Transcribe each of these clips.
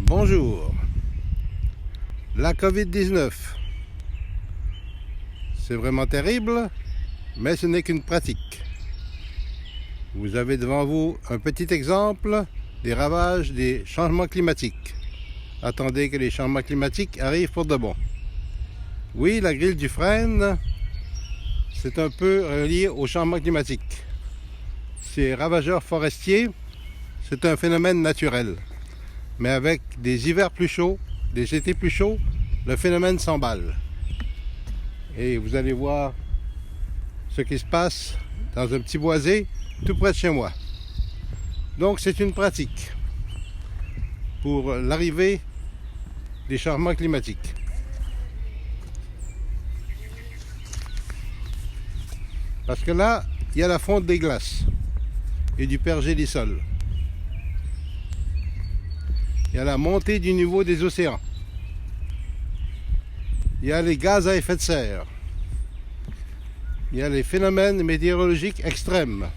Bonjour. La COVID-19, c'est vraiment terrible, mais ce n'est qu'une pratique. Vous avez devant vous un petit exemple des ravages des changements climatiques. Attendez que les changements climatiques arrivent pour de bon. Oui, la grille du frêne, c'est un peu relié au changement climatique. Ces ravageurs forestiers, c'est un phénomène naturel. Mais avec des hivers plus chauds, des étés plus chauds, le phénomène s'emballe. Et vous allez voir ce qui se passe dans un petit boisé tout près de chez moi. Donc c'est une pratique pour l'arrivée des changements climatiques. Parce que là, il y a la fonte des glaces et du pergélisol. Il y a la montée du niveau des océans. Il y a les gaz à effet de serre. Il y a les phénomènes météorologiques extrêmes.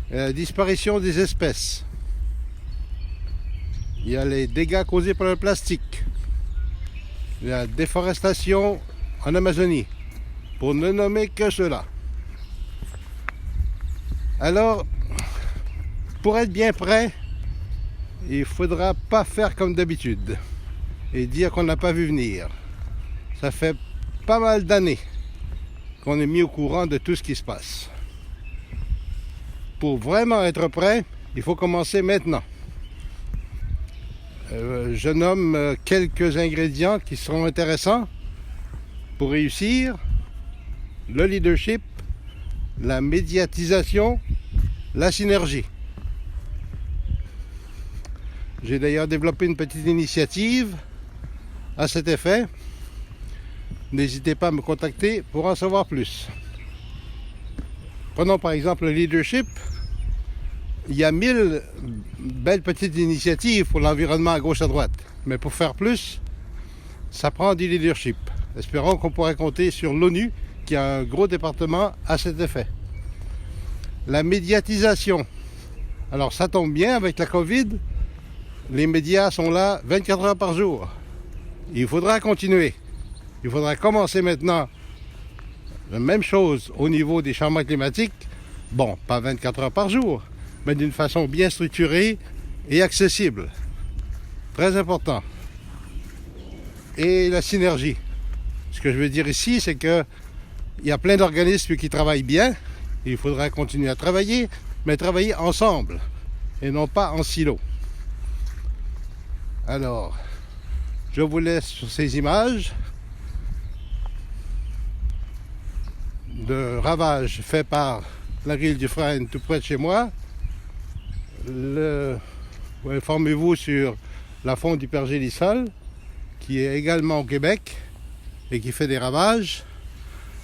Il y a la disparition des espèces. Il y a les dégâts causés par le plastique. Il y a la déforestation en Amazonie, pour ne nommer que cela. Alors, pour être bien prêt, il ne faudra pas faire comme d'habitude et dire qu'on n'a pas vu venir. Ça fait pas mal d'années qu'on est mis au courant de tout ce qui se passe. Pour vraiment être prêt, il faut commencer maintenant. Je nomme quelques ingrédients qui seront intéressants pour réussir: le leadership, la médiatisation, la synergie. J'ai d'ailleurs développé une petite initiative à cet effet. N'hésitez pas à me contacter pour en savoir plus. Prenons par exemple le leadership. Il y a 1000 belles petites initiatives pour l'environnement à gauche à droite. Mais pour faire plus, ça prend du leadership. Espérons qu'on pourra compter sur l'ONU qui a un gros département à cet effet. La médiatisation. Alors ça tombe bien avec la COVID. Les médias sont là 24 heures par jour. Il faudra continuer. Il faudra commencer maintenant la même chose au niveau des changements climatiques. Bon, pas 24 heures par jour, mais d'une façon bien structurée et accessible. Très important. Et la synergie. Ce que je veux dire ici, c'est qu'il y a plein d'organismes qui travaillent bien. Il faudra continuer à travailler, mais travailler ensemble et non pas en silo. Alors, je vous laisse sur ces images de ravages faits par la grille du frêne tout près de chez moi. Informez-vous sur la fonte du pergélisol qui est également au Québec et qui fait des ravages.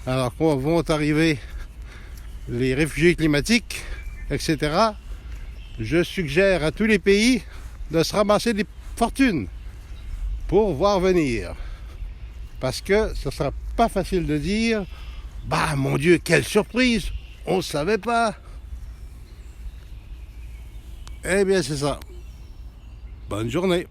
Alors quand vont arriver les réfugiés climatiques, etc., je suggère à tous les pays de se ramasser des fortunes pour voir venir. Parce que ce ne sera pas facile de dire « Bah, mon Dieu, quelle surprise! On ne savait pas! » Eh bien, c'est ça. Bonne journée!